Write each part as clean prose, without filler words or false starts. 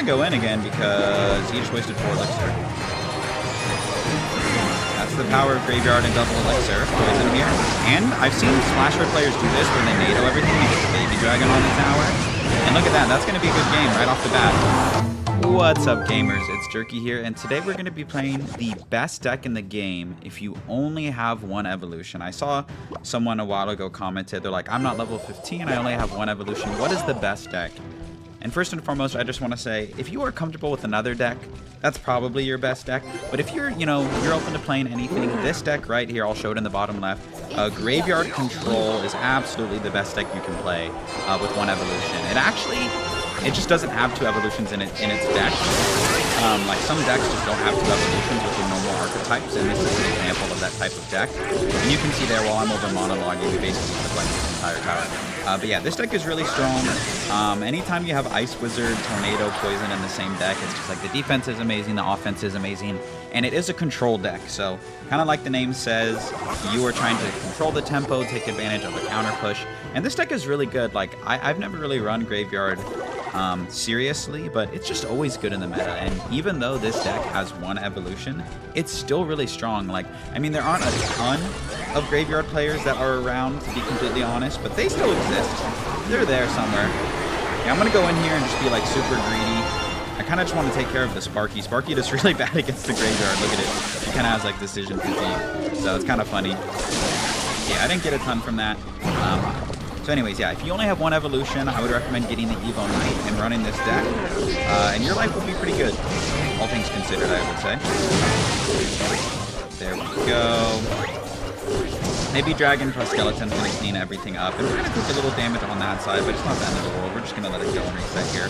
go in again because he just wasted 4 elixir. That's the power of Graveyard and double elixir. Poison here. And I've seen Splasher players do this where they NATO everything and get the Baby Dragon on the tower. And look at that. That's going to be a good game right off the bat. What's up, gamers? It's Jerky here, and today we're going to be playing the best deck in the game if you only have 1 evolution. I saw someone a while ago commented, they're like, I'm not level 15, I only have 1 evolution. What is the best deck? And first and foremost, I just want to say, if you are comfortable with another deck, that's probably your best deck. But if you're, you're open to playing anything, this deck right here, I'll show it in the bottom left. Graveyard Control is absolutely the best deck you can play with 1 evolution. It just doesn't have 2 evolutions in its deck. Like some decks just don't have 2 evolutions with the normal archetypes, and this is an example of that type of deck. And you can see there, while I'm over monologuing, we basically took like this entire tower. But yeah, this deck is really strong. Anytime you have Ice Wizard, Tornado, Poison in the same deck, it's just like the defense is amazing, the offense is amazing, and it is a control deck. So kind of like the name says, you are trying to control the tempo, take advantage of a counter push. And this deck is really good. Like I've never really run Graveyard seriously, but it's just always good in the meta. And even though this deck has 1 evolution, it's still really strong. Like, I mean, there aren't a ton of Graveyard players that are around, to be completely honest, but they still exist. They're there somewhere. Yeah, I'm gonna go in here and just be like super greedy. I kind of just want to take care of the Sparky. Sparky does really bad against the Graveyard. Look at it. She kind of has like decision fatigue, so it's kind of funny. Yeah, I didn't get a ton from that. So anyways, yeah, if you only have 1 evolution, I would recommend getting the Evo Knight and running this deck. And your life will be pretty good, all things considered, I would say. There we go. Maybe Dragon plus Skeleton's going to clean everything up. And we're going to take a little damage on that side, but it's not the end of the world. We're just going to let it go and reset here.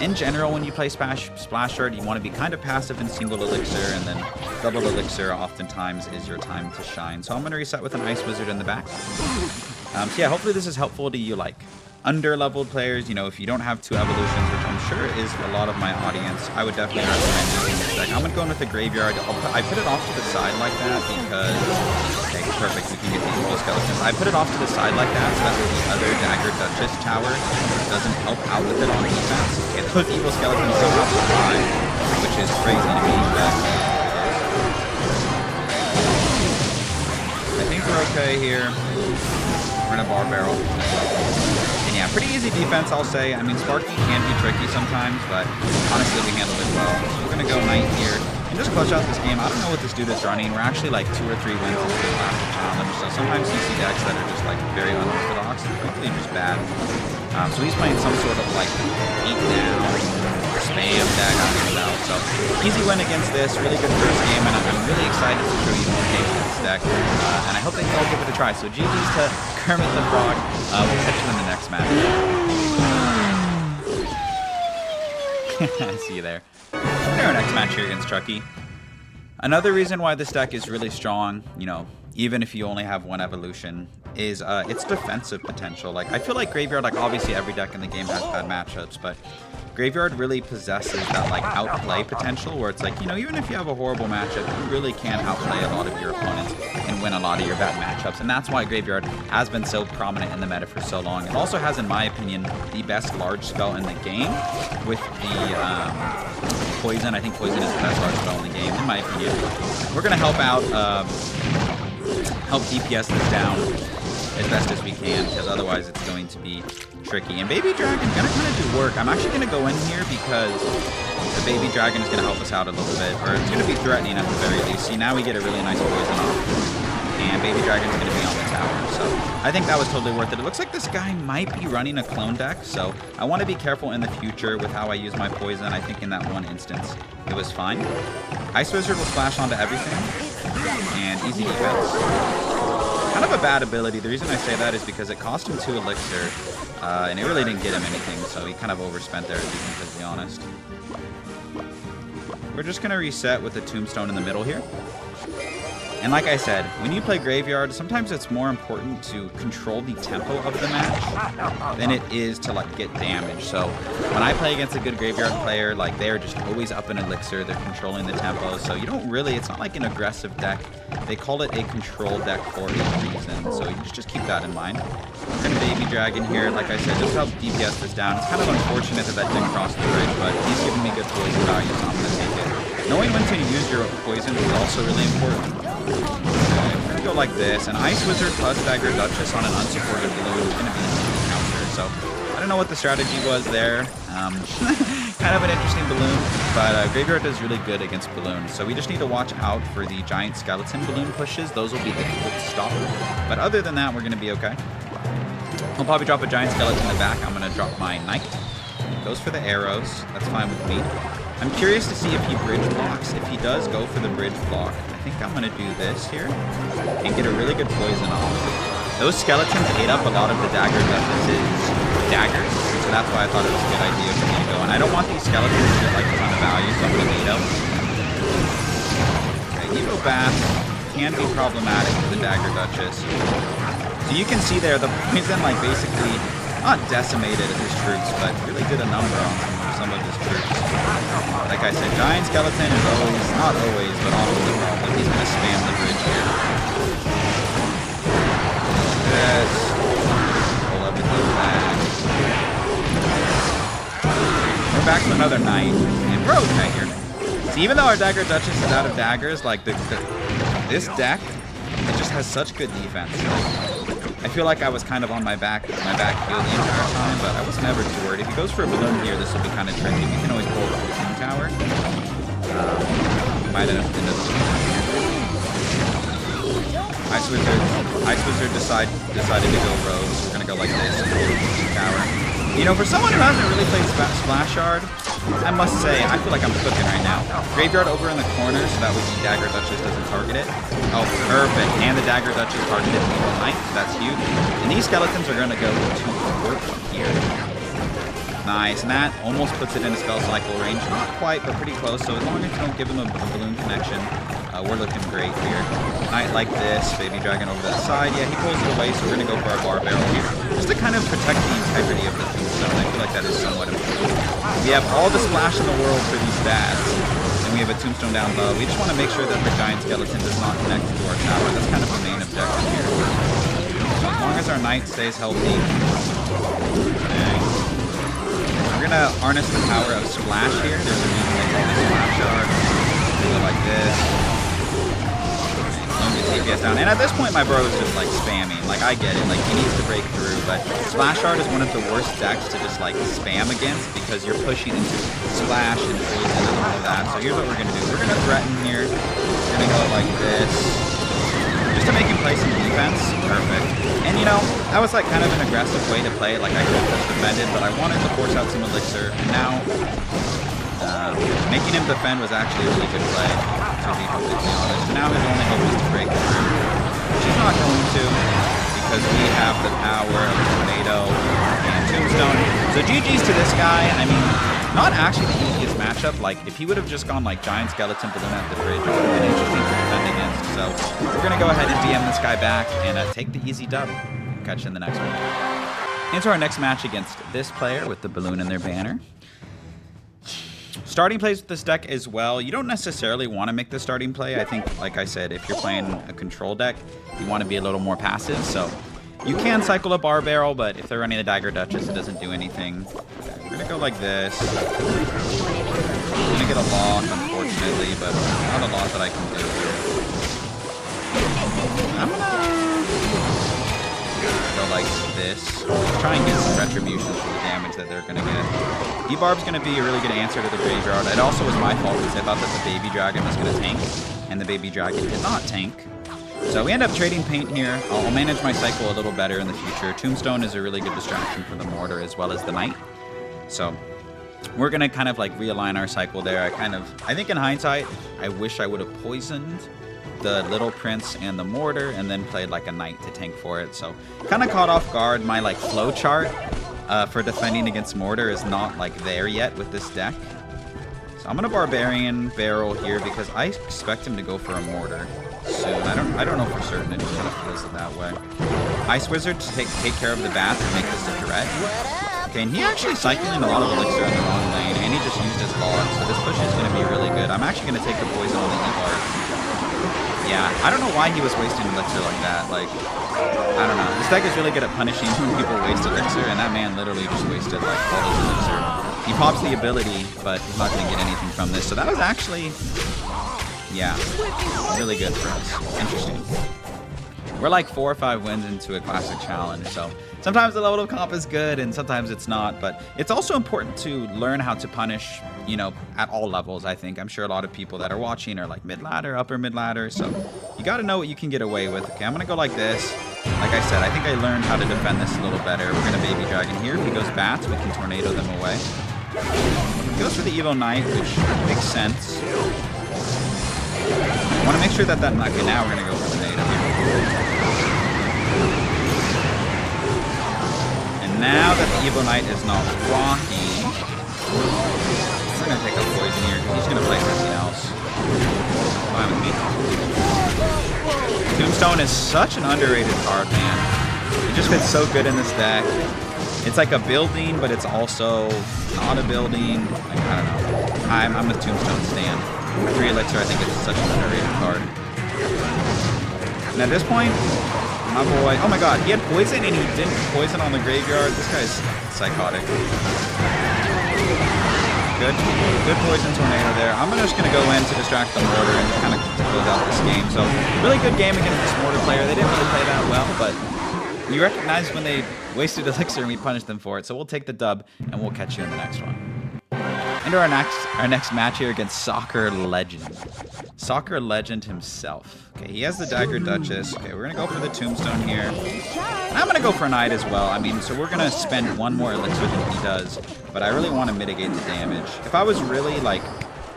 In general, when you play Splasher, you want to be kind of passive in single elixir, and then double elixir oftentimes is your time to shine. So I'm going to reset with an Ice Wizard in the back. So yeah, hopefully this is helpful to you, like under-leveled players. If you don't have 2 evolutions, which I'm sure is a lot of my audience, I would definitely recommend using this deck. I'm going to go in with the Graveyard. I put it off to the side like that because, okay, perfect, we can get the evil skeletons. I put it off to the side like that so that way the other Daggered Duchess tower doesn't help out with it on defense. Okay, those evil skeletons somehow survive, which is crazy to me, but I think we're okay here. We're in a bar barrel. And yeah, pretty easy defense, I'll say. I mean, Sparky can be tricky sometimes, but honestly, we handled it well. So we're going to go Knight here and just clutch out this game. I don't know what this dude is running. We're actually like 2 or 3 wins into the last challenge. So sometimes you see decks that are just like very unorthodox and frankly just bad. So he's playing some sort of like beatdown or spam deck, I don't know. So easy win against this, really good first game, and I'm really excited to show you more games with this deck. And I hope that you all give it a try. So GG's to Kermit the Frog. We'll catch you in the next match. See you there. Our next match here against Chucky. Another reason why this deck is really strong, even if you only have 1 evolution, is its defensive potential. Like, I feel like Graveyard, like obviously every deck in the game has bad matchups, but Graveyard really possesses that like outplay potential where it's like, even if you have a horrible matchup, you really can outplay a lot of your opponents and win a lot of your bad matchups. And that's why Graveyard has been so prominent in the meta for so long. It also has, in my opinion, the best large spell in the game with the Poison. I think Poison is the best large spell in the game, in my opinion. We're going to help out, help DPS this down as best as we can, because otherwise it's going to be tricky. And Baby Dragon gonna kind of do work. I'm actually gonna go in here because the Baby Dragon is gonna help us out a little bit, or it's gonna be threatening at the very least. See, now we get a really nice poison off, and Baby Dragon is gonna be on the tower. So I think that was totally worth it. It looks like this guy might be running a clone deck, so I want to be careful in the future with how I use my poison. I think in that one instance it was fine. Ice Wizard will splash onto everything, and easy defense. Kind of a bad ability. The reason I say that is because it cost him 2 elixir, and it really didn't get him anything, so he kind of overspent there, to be completely honest. We're just going to reset with a tombstone in the middle here. And like I said, when you play Graveyard, sometimes it's more important to control the tempo of the match than it is to like get damage. So when I play against a good Graveyard player, like they're just always up in elixir, they're controlling the tempo. So you don't really, it's not like an aggressive deck. They call it a control deck for a reason. So you just keep that in mind. And Baby Dragon here, like I said, just help DPS this down. It's kind of unfortunate that that didn't cross the bridge, but he's giving me good knowing when to use your poison is also really important. Okay, we're gonna go like this, and Ice Wizard plus Daggered Duchess on an unsupported balloon is gonna be a counter. So I don't know what the strategy was there. Kind of an interesting balloon, but Graveyard is really good against balloons. So we just need to watch out for the giant skeleton balloon pushes. Those will be difficult to stop. But other than that, we're gonna be okay. I'll probably drop a giant skeleton in the back. I'm gonna drop my knight. Goes for the arrows. That's fine with me. I'm curious to see if he bridge blocks. If he does go for the bridge block, I think I'm gonna do this here and get a really good poison off. Those skeletons ate up a lot of the Dagger Duchess's daggers, so that's why I thought it was a good idea for me to go. And I don't want these skeletons to get like a ton of value, so I'm gonna veto. Okay, Evo Bath can be problematic for the Dagger Duchess. So you can see there the poison like basically not decimated his troops, but really did a number on some of his troops. Like I said, giant skeleton is always, not always, but often the problem. He's gonna spam the bridge here. Yes. Pull everything back. We're back to another knight, and we're okay here. So even though our Dagger Duchess is out of daggers, like this deck, it just has such good defense. I feel like I was kind of on my back heel the entire time, but I was never too worried. If he goes for a balloon here, this will be kind of tricky. We can always pull the Poison Tower. Might end up Ice Wizard decided to go rogue, so we're gonna go like this and pull the Poison Tower. You know, for someone who hasn't really played Splash Yard, I must say, I feel like I'm cooking right now. Graveyard over in the corner, so that way the Dagger Duchess doesn't target it. Oh, perfect. And the Dagger Duchess targeted the Evil Knight, so that's huge. And these skeletons are going to go to work here. Nice, and that almost puts it in a spell cycle range. Not quite, but pretty close, so as long as you don't give him a balloon connection, we're looking great here. Knight like this, Baby Dragon over that side. Yeah, he pulls it away, so we're going to go for our Bar Barrel here. Just to kind of protect the integrity of the Tombstone. I feel like that is somewhat important. We have all the splash in the world for these stats, and we have a Tombstone down low. We just want to make sure that the Giant Skeleton does not connect to our tower. That's kind of the main objective here. So as long as our Knight stays healthy, we're going to harness the power of Splash here. There's a reason they call this Splash Yard. We go like this. TPS down. And at this point, my bro is just like spamming. Like, I get it. Like, he needs to break through. But Splash Yard is one of the worst decks to just like spam against because you're pushing into Splash and Poison and all of that. So here's what we're going to do. We're going to threaten here. We're going to go like this. Just to make him play some defense. Perfect. And you know, that was like kind of an aggressive way to play it. Like, I could have just defended, but I wanted to force out some elixir. And now, making him defend was actually a really good play, to be completely honest. Now his only hope is to break through, which he's not going to, because we have the power of Tornado and Tombstone. So GG's to this guy. I mean, not actually the easiest matchup. Like, if he would have just gone like Giant Skeleton Balloon at the bridge, it would have been interesting to defend against. So we're going to go ahead and DM this guy back and take the easy dub. Catch you in the next one. Into our next match against this player with the balloon in their banner. Starting plays with this deck as well. You don't necessarily want to make the starting play. I think, like I said, if you're playing a control deck, you want to be a little more passive. So you can cycle a Bar Barrel, but if they're running the Dagger Duchess, it doesn't do anything. Okay, we're going to go like this. I'm going to get a lock, unfortunately, but not a lot that I can do here. I'm going to go like this. Try and get some retribution for the damage that they're going to get. D-Barb's going to be a really good answer to the Graveyard. It also was my fault because I thought that the Baby Dragon was going to tank, and the Baby Dragon did not tank. So we end up trading paint here. I'll manage my cycle a little better in the future. Tombstone is a really good distraction for the Mortar as well as the Knight. So we're going to kind of like realign our cycle there. I think in hindsight, I wish I would have poisoned the Little Prince and the Mortar and then played like a Knight to tank for it. So kind of caught off guard. My like flow chart for defending against Mortar is not like there yet with this deck. So I'm gonna Barbarian Barrel here because I expect him to go for a Mortar soon. I don't know for certain. It just kind of feels it that way. Ice Wizard to take care of the Bath and make this a direct. Okay, and he actually cycling a lot of elixir in the wrong lane, and he just used his bar, so this push is gonna be really good. I'm actually gonna take the poison on the E-bar. Yeah, I don't know why he was wasting elixir like that. Like, I don't know. This deck is really good at punishing when people waste elixir, and that man literally just wasted like all his elixir. He pops the ability, but he's not going to get anything from this. So that was actually, yeah, really good for us. Interesting. We're like 4 or 5 wins into a classic challenge, so sometimes the level of comp is good and sometimes it's not, but it's also important to learn how to punish, you know, at all levels, I think. I'm sure a lot of people that are watching are like mid-ladder, upper mid-ladder, so you got to know what you can get away with. Okay, I'm going to go like this. Like I said, I think I learned how to defend this a little better. We're going to Baby Dragon here. If he goes bats, we can tornado them away. He goes for the Evil Knight, which makes sense. I want to make sure that okay, now we're going to go for the tornado here. And now that the Evil Knight is not blocking, we're going to take a poison here because he's going to play something else. Fine with me. Tombstone is such an underrated card, man. It just fits so good in this deck. It's like a building, but it's also not a building. Like, I don't know. I'm a Tombstone stan. 3 elixir, I think it's such an underrated card. And at this point, my boy, oh my god, he had poison and he didn't poison on the graveyard. This guy's psychotic. Good poison tornado there. I'm just going to go in to distract the mortar and kind of close out this game. So, really good game against this mortar player. They didn't really play that well, but you recognize when they wasted elixir and we punished them for it. So we'll take the dub and we'll catch you in the next one. Into our next match here against Soccer Legend. Soccer Legend himself. Okay, he has the Daggered Duchess. Okay, we're going to go for the Tombstone here. And I'm going to go for Knight as well. I mean, so we're going to spend 1 more elixir than he does. But I really want to mitigate the damage. If I was really, like,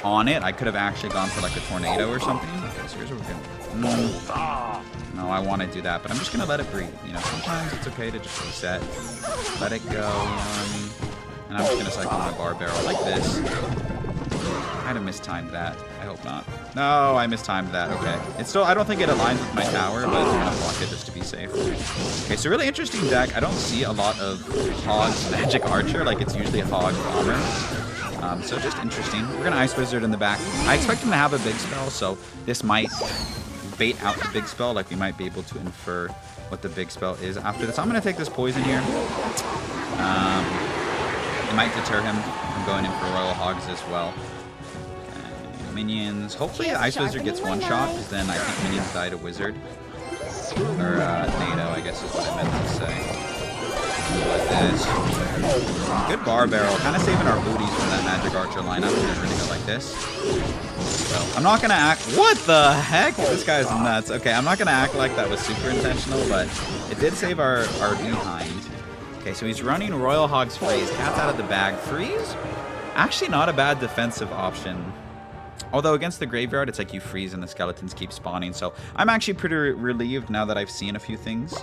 on it, I could have actually gone for, like, a tornado or something. Okay, so here's what we're doing. No, I want to do that. But I'm just going to let it breathe. You know, sometimes it's okay to just reset. Let it go, you know what I mean? And I'm just going to cycle my bar barrel like this. I might have mistimed that. I hope not. No, I mistimed that. Okay. It's still, I don't think it aligns with my tower, but I'm going to block it just to be safe. Okay, so really interesting deck. I don't see a lot of Hog's Magic Archer. Like, it's usually a Hog Bomber. So just interesting. We're going to Ice Wizard in the back. I expect him to have a big spell, so this might bait out the big spell. Like, we might be able to infer what the big spell is after this. I'm going to take this poison here. It might deter him from going in for Royal Hogs as well. Okay, minions. Hopefully Ice Wizard gets 1 shot, because then I think minions die to Wizard. Or NATO, I guess is what I meant to say. Like this. Good bar barrel. Kind of saving our booties from that Magic Archer lineup. We're going to go like this. So I'm not going to act... What the heck? This guy's nuts. Okay, I'm not going to act like that was super intentional, but it did save our behind. Okay, so he's running Royal Hog's Freeze. Cat's out of the bag. Freeze? Actually not a bad defensive option. Although against the graveyard, it's like you freeze and the skeletons keep spawning. So I'm actually pretty relieved now that I've seen a few things.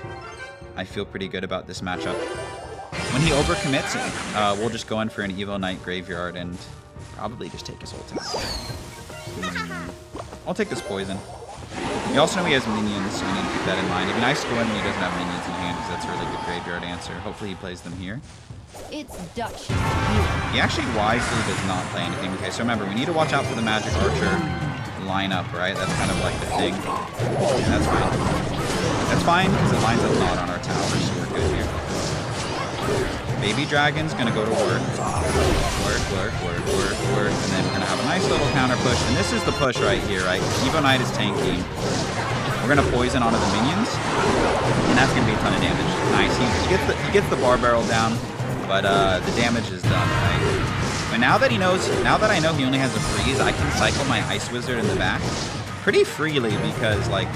I feel pretty good about this matchup. When he overcommits, we'll just go in for an Evil Knight graveyard and probably just take his ultimate. I'll take this poison. You also know he has minions, so we need to keep that in mind. It'd be nice to go in when he doesn't have minions in hand, because that's a really good graveyard answer. Hopefully he plays them here. It's Duchess. He actually wisely does not play anything. Okay, so remember, we need to watch out for the Magic Archer lineup, right? That's kind of like the thing. Yeah, that's fine. That's fine, because it lines up not on our tower, so we're good here. Baby Dragon's gonna go to work. Work. And then we're gonna have a nice little counter push. And this is the push right here, right? Evo Knight is tanking. We're gonna poison onto the minions. And that's gonna be a ton of damage. Nice. He gets the bar barrel down, but the damage is done, right? But now that I know he only has a freeze, I can cycle my Ice Wizard in the back pretty freely because, like,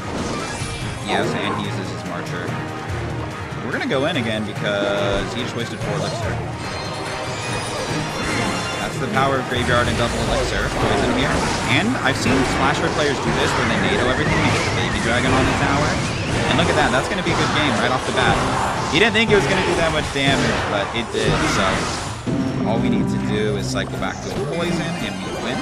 yes, and he uses his Marcher. We're going to go in again because he just wasted 4 elixir. That's the power of Graveyard and double elixir. Poison here. And I've seen Slasher players do this when they NATO everything and get the Baby Dragon on the tower. And look at that. That's going to be a good game right off the bat. He didn't think it was going to do that much damage, but it did. So all we need to do is cycle back to a poison and we win.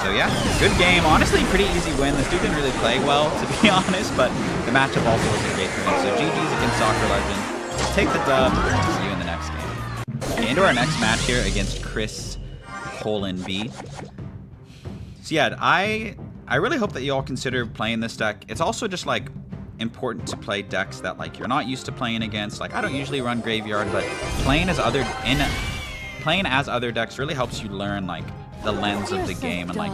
So yeah, good game. Honestly, pretty easy win. This dude didn't really play well, to be honest, but the matchup also wasn't great for him. So GG's against Soccer Legend. Take the dub. See you in the next game. Okay, into our next match here against Chris:B. So yeah, I really hope that you all consider playing this deck. It's also just like important to play decks that like you're not used to playing against. Like I don't usually run graveyard, but playing as other decks really helps you learn like the lens of the game, and like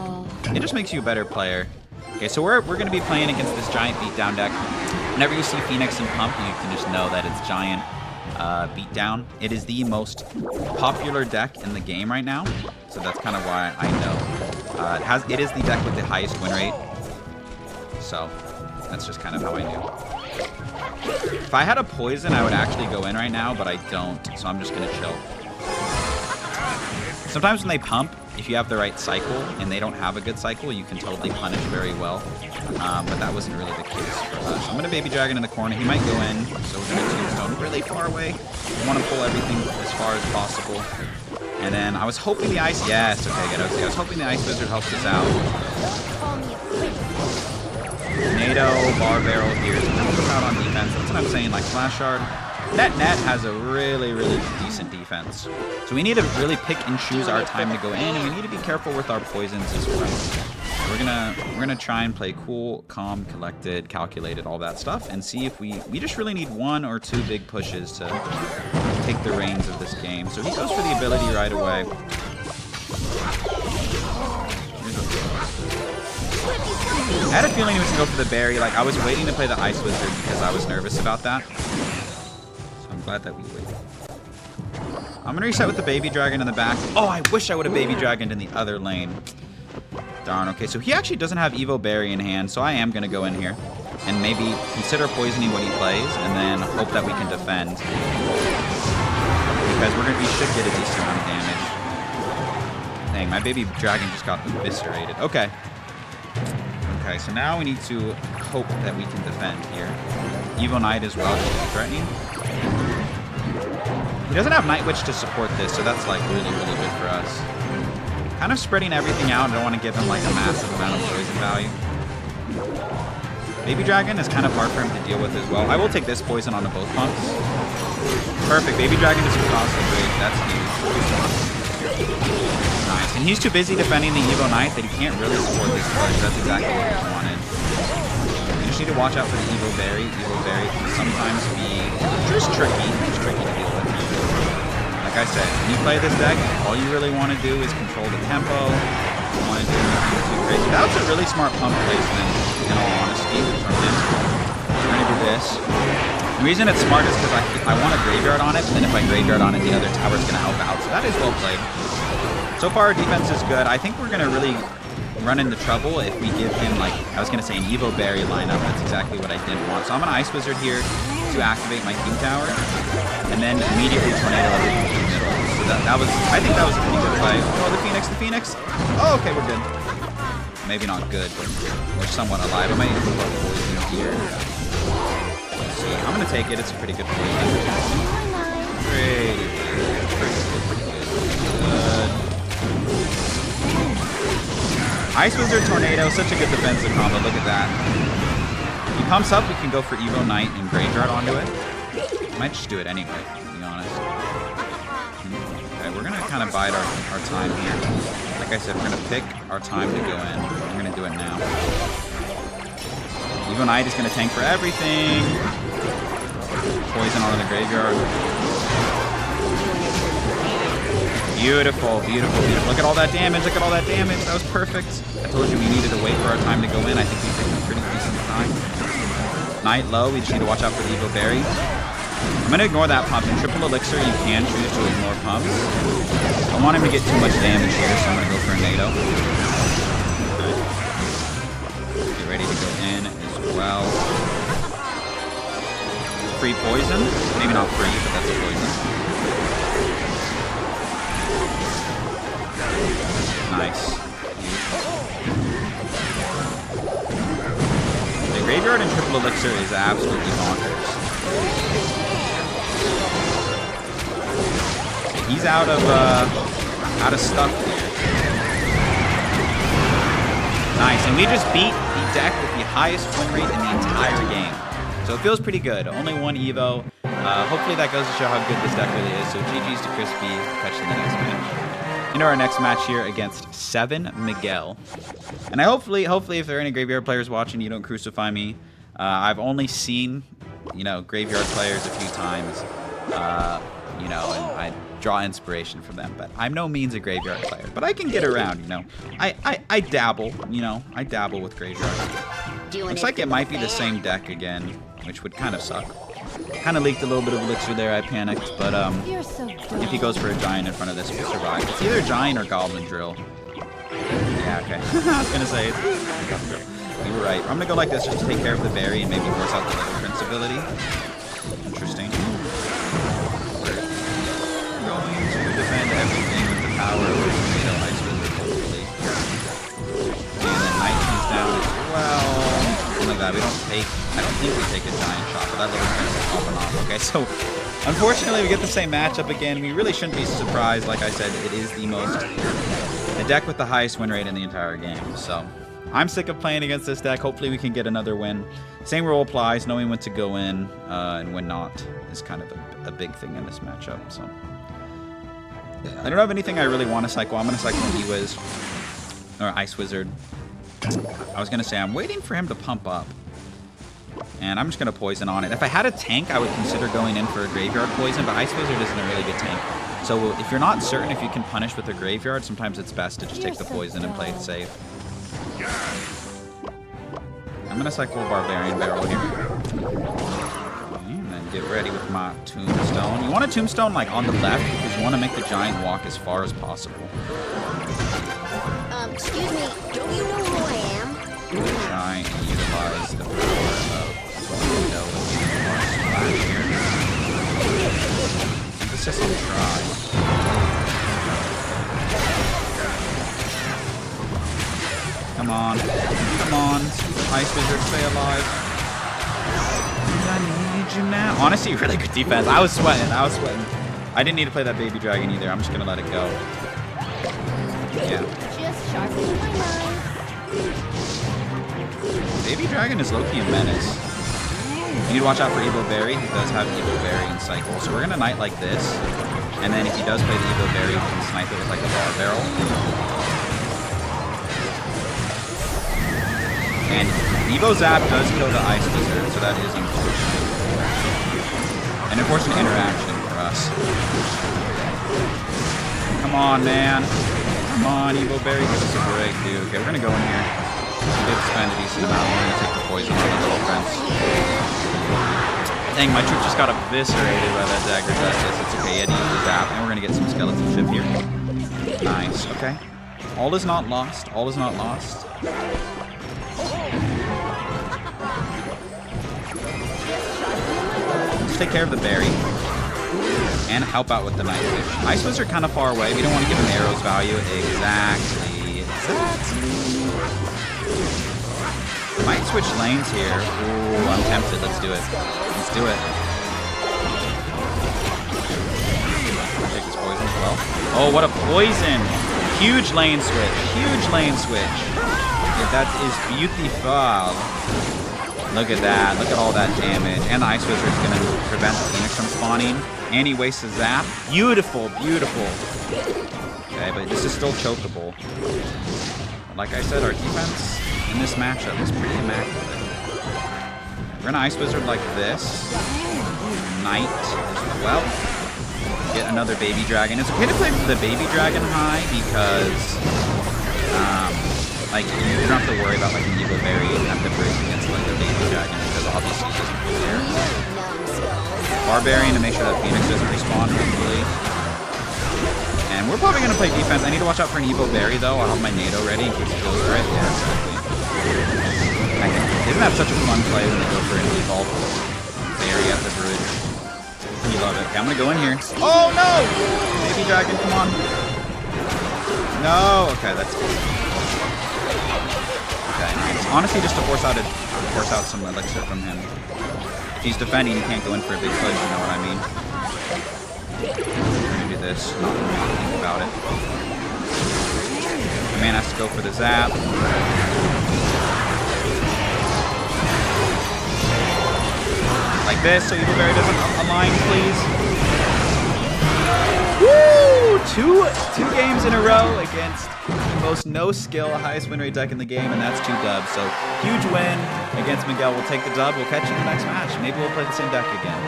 it just makes you a better player. Okay, so we're gonna be playing against this giant beatdown deck. Whenever you see Phoenix and Pump, you can just know that it's giant beatdown. It is the most popular deck in the game right now, so that's kind of why I know. It is the deck with the highest win rate, so that's just kind of how I knew. If I had a poison, I would actually go in right now, but I don't, so I'm just gonna chill. Sometimes when they pump, if you have the right cycle and they don't have a good cycle, you can totally punish very well. But that wasn't really the case for us. So I'm going to Baby Dragon in the corner. He might go in, so we're going to Tombstone really far away. I want to pull everything as far as possible. And then I was hoping the Ice... Yes, okay, good. I was hoping the Ice Wizard helps us out. NATO, Bar Barrel here. So help us out on defense. That's what I'm saying, like Flash Shard. Net has a really, really decent defense. So we need to really pick and choose our time to go in, and we need to be careful with our poisons as well. We're gonna try and play cool, calm, collected, calculated, all that stuff, and see if we just really need 1 or 2 big pushes to take the reins of this game. So he goes for the ability right away. I had a feeling he was gonna go for the berry. Like I was waiting to play the Ice Wizard because I was nervous about that. Glad that we waited. I'm gonna reset with the Baby Dragon in the back. Oh, I wish I would have Baby Dragoned in the other lane. Darn, okay, so he actually doesn't have Evo Berry in hand, so I am gonna go in here and maybe consider poisoning what he plays and then hope that we can defend. Because we should get a decent amount of damage. Dang, my Baby Dragon just got eviscerated. Okay. Okay, so now we need to hope that we can defend here. Evo Knight as well, just to be threatening. He doesn't have Night Witch to support this, so that's like really, really good for us. Kind of spreading everything out. I don't want to give him like a massive amount of poison value. Baby Dragon is kind of hard for him to deal with as well. I will take this poison onto both pumps. Perfect. Baby Dragon is across the bridge. That's huge. Nice. And he's too busy defending the Evo Knight that he can't really support this push. That's exactly what we wanted. You just need to watch out for the Evo Berry. Evo Berry can sometimes be just tricky. It's tricky to deal with. Like I said, when you play this deck, all you really want to do is control the tempo. You want to do anything too crazy. That was a really smart pump placement, in all honesty, from him. We're going to do this. The reason it's smart is because I want a graveyard on it, and then if I graveyard on it, the other tower's going to help out. So that is well played. So far, our defense is good. I think we're going to really run into trouble if we give him, like, I was going to say an Evo Berry lineup. That's exactly what I didn't want. So I'm going to Ice Wizard here to activate my King Tower, and then immediately Tornado everything in the middle. So I think that was a pretty good play. Oh, the Phoenix. Oh, okay, we're good. Maybe not good, but we're somewhat alive. I might need to put poison here. Let's see. I'm going to take it. It's a pretty good poison. Pretty good. Ice Wizard, Tornado, such a good defensive combo. Look at that. He pumps up, we can go for Evo Knight and Graveyard onto it. I might just do it anyway, to be honest. Okay, we're going to kind of bide our time here. Like I said, we're going to pick our time to go in. We're going to do it now. Evo Knight is going to tank for everything. Poison onto the Graveyard. Beautiful, beautiful, beautiful. Look at all that damage. Look at all that damage. That was perfect. I told you we needed to wait for our time to go in. I think we picked a pretty decent time. Knight low. We just need to watch out for the Evo Berry. I'm going to ignore that pump. In triple elixir, you can choose to ignore pumps. I don't want him to get too much damage here, so I'm going to go for a NATO. Get ready to go in as well. Free poison. Maybe not free, but that's a poison. Nice. The Graveyard and triple elixir is absolutely bonkers. Okay, he's out of stuff here. Nice, and we just beat the deck with the highest win rate in the entire game. So it feels pretty good. Only 1 Evo. Hopefully that goes to show how good this deck really is. So GG's to Crispy. Catch you in the next match. Into our next match here against 7 Miguel. And hopefully if there are any Graveyard players watching, you don't crucify me. I've only seen, you know, graveyard players a few times, you know, and I draw inspiration from them. But I'm no means a graveyard player. But I can get around, you know. I dabble, you know. I dabble with graveyard. Looks like it might be the same deck again, which would kind of suck. Kind of leaked a little bit of elixir there. I panicked, but if he goes for a giant in front of this, we'll survive. It's either giant or goblin drill. Yeah, okay. I was gonna say you were right. I'm gonna go like this just to take care of the berry and maybe force out the little prince ability. Interesting. Going to defend everything with the power of the tomato ice wizard, hopefully. And then knight comes down as well. Like that. I don't think we take a giant shot, but that little prince is popping off. Okay, so unfortunately we get the same matchup again. We really shouldn't be surprised. Like I said, it is the deck with the highest win rate in the entire game. So I'm sick of playing against this deck. Hopefully we can get another win. Same rule applies. Knowing when to go in and when not is kind of a big thing in this matchup. So I don't have anything I really want to cycle. I'm going to cycle an E-Wiz or Ice Wizard. I was going to say I'm waiting for him to pump up. And I'm just going to poison on it. If I had a tank, I would consider going in for a graveyard poison, but Ice Wizard isn't a really good tank. So if you're not certain if you can punish with a graveyard, sometimes it's best to just take the poison and play it safe. I'm going to cycle a Barbarian Barrel here. And then get ready with my Tombstone. You want a Tombstone like on the left because you want to make the giant walk as far as possible. Excuse me, don't you know who I am? Try and utilize the power of window here. Emphasis on try. Come on. Come on. Ice Wizard, stay alive. I need you now. Honestly, really good defense. I was sweating. I didn't need to play that baby dragon either. I'm just going to let it go. Yeah. Just sharpening my mind. Baby Dragon is low-key a menace. You need to watch out for Evo Berry. He does have Evo Berry in cycle. So we're going to knight like this. And then if he does play the Evo Berry, we can snipe it with like a bar barrel. And Evo Zap does kill the Ice Wizard, so that is unfortunate. An unfortunate interaction for us. Come on, man. Come on, Evo Berry, give us a break, dude. Okay, we're gonna go in here. We did spend a decent amount. We're gonna take the poison on the little prince. Dang, my troop just got eviscerated by that Daggered Duchess. It's okay, Eddie used the zap, and we're gonna get some skeleton ship here. Nice, okay. All is not lost. All is not lost. Let's take care of the berry. And help out with the Night Witch. Ice Wizard are kind of far away. We don't want to give him arrows value. Exactly. Might switch lanes here. Ooh, I'm tempted. Let's do it. Let's do it. Take this poison as well. Oh, what a poison! Huge lane switch. Huge lane switch. Yeah, that is beautiful. Look at that. Look at all that damage. And the Ice Wizard is going to prevent the Phoenix from spawning. And he wastes a zap. Beautiful, beautiful. Okay, but this is still chokeable. But like I said, our defense in this matchup is pretty immaculate. We're going to Ice Wizard like this. Knight as well. Get another Baby Dragon. It's okay to play the Baby Dragon high because, like, you don't have to worry about, like, an Evo Berry at the bridge against, like, the Baby Dragon because obviously he doesn't go there. Barbarian to make sure that Phoenix doesn't respawn, hopefully. And we're probably going to play defense. I need to watch out for an Evo Berry, though. I'll have my NATO ready in case he goes for it. Yeah, exactly. Isn't that such a fun play when they go for an Evolve Berry at the bridge? You love it. Okay, I'm going to go in here. Oh, no! Baby Dragon, come on. No! Okay, that's good. Okay, nice. Honestly, just to force out some elixir from him. If he's defending, he can't go in for a big push, you know what I mean? We're gonna do this, not think about it. The man has to go for the zap. Like this, so Evilberry doesn't align, please. Woo! two games in a row against the most no-skill, highest win rate deck in the game, and that's 2 dubs. So huge win against Miguel. We'll take the dub. We'll catch you in the next match. Maybe we'll play the same deck again.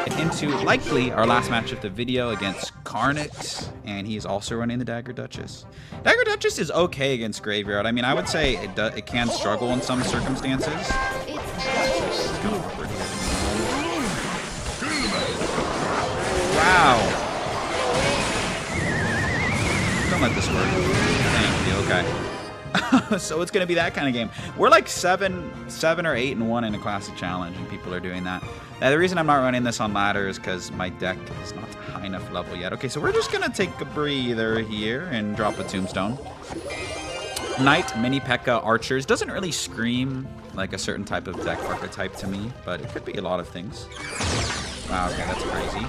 And into likely our last match of the video against Carnot, and he's also running the Daggered Duchess. Daggered Duchess is okay against Graveyard. I mean, I would say it can struggle in some circumstances. It's kind of awkward here. Wow. Don't let this work. Thank you. Okay. So it's gonna be that kind of game. We're like 7 or 8-1 in a classic challenge, and people are doing that. Now the reason I'm not running this on ladder is because my deck is not high enough level yet. Okay, so we're just gonna take a breather here and drop a tombstone. Knight, mini P.E.K.K.A, archers doesn't really scream like a certain type of deck archetype to me, but it could be a lot of things. Wow, okay, that's crazy.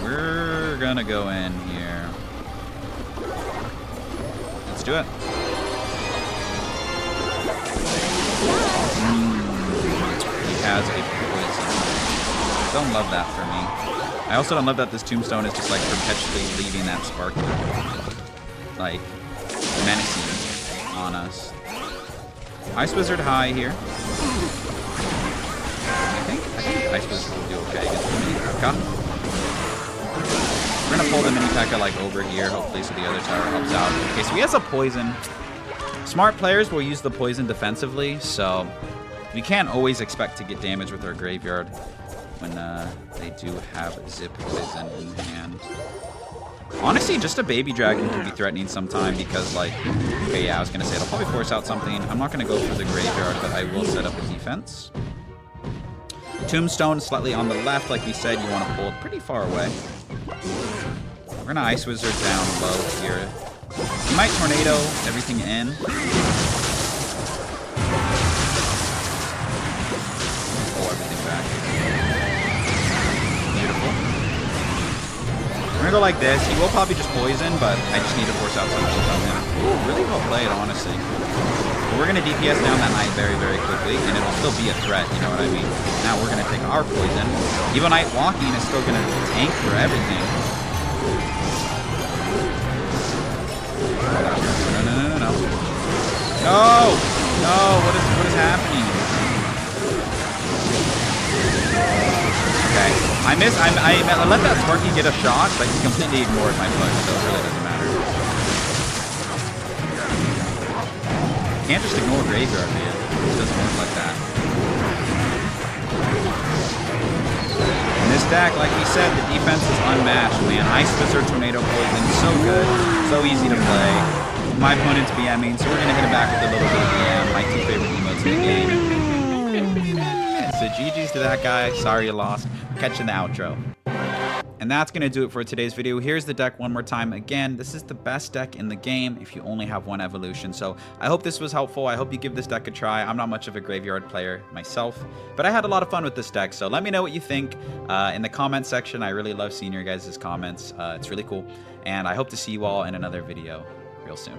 We're gonna go in here. Let's do it. He has a poison. Don't love that for me. I also don't love that this tombstone is just like perpetually leaving that Sparky, like menacing on us. Ice Wizard high here. I think Ice Wizard will do okay against the mini P.E.K.K.A. We're gonna pull the mini P.E.K.K.A like over here, hopefully, so the other tower helps out. Okay, so he has a poison. Smart players will use the poison defensively, so we can't always expect to get damage with our graveyard when they do have zip poison in hand. Honestly, just a baby dragon can be threatening sometime because, like, okay, yeah, I was gonna say it'll probably force out something. I'm not gonna go for the graveyard, but I will set up a defense. Tombstone slightly on the left, like we said, you want to pull it pretty far away. We're gonna Ice Wizard down low here. You might tornado everything in. Pull everything back. Beautiful. We're gonna go like this. He will probably just poison, but I just need to force out something from him. Ooh, really well played, honestly. But we're gonna DPS down that Knight very, very quickly, and it'll still be a threat, you know what I mean? Now we're gonna take our poison. Even Knight walking is still gonna tank for everything. No. No! No! What is happening? Okay. I let that Sparky get a shot, but he completely ignored my push, so it really doesn't matter. Can't just ignore graveyard, man. It doesn't work like that. In this deck, like we said, the defense is unmatched, man. Ice Wizard, Tornado Poison, so good, so easy to play. My opponent's BMing, so we're gonna hit him back with a little bit of BM. My 2 favorite emotes in the game. So GG's to that guy. Sorry you lost. Catching the outro. And that's going to do it for today's video. Here's the deck one more time. Again, this is the best deck in the game if you only have 1 evolution. So I hope this was helpful. I hope you give this deck a try. I'm not much of a graveyard player myself, but I had a lot of fun with this deck. So let me know what you think in the comment section. I really love seeing your guys' comments. It's really cool. And I hope to see you all in another video real soon.